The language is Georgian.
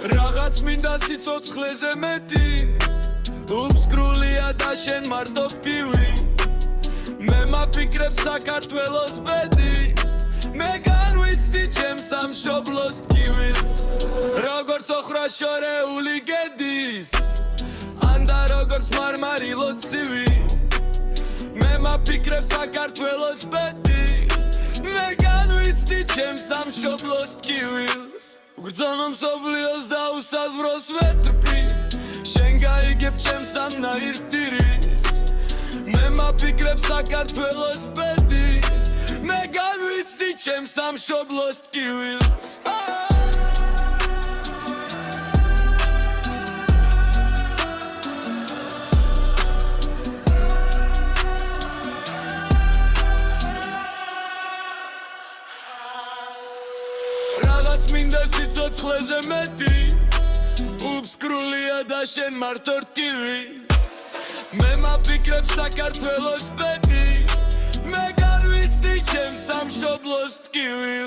Რაღაც მინდა სიცოცხლეზე მეტი უბსკრულია და შენ მარტო პივი მე მაფიქრებ საქართველოს ბედი მე განვიცდი ჩემს სამშობლოს ტკივილს როგორც ოხრა შორეული გედის ანდა როგორც მარმარილო ცივი მე მაფიქრებ საქართველოს ბედი მე განვიცდი ჩემს სამშობლოს ტკივილს გრძნო მსოფლიოს და უსაზღვროს ვეტრფი შენ გაიგებ ჩემს ამნაირ ტირის მე მაფიქრებ საქართველოს ბედი მე განვიცდი ჩემს სამშობლოს ტკივილს რაღაც მინდა სიცოცხლეზე მეტი უბსკრულია და შენ მარტო რკივი მე მაფიქრებ საქართველოს ბედი მე განვიცდი ჩემს სამშობლოს ტკივილს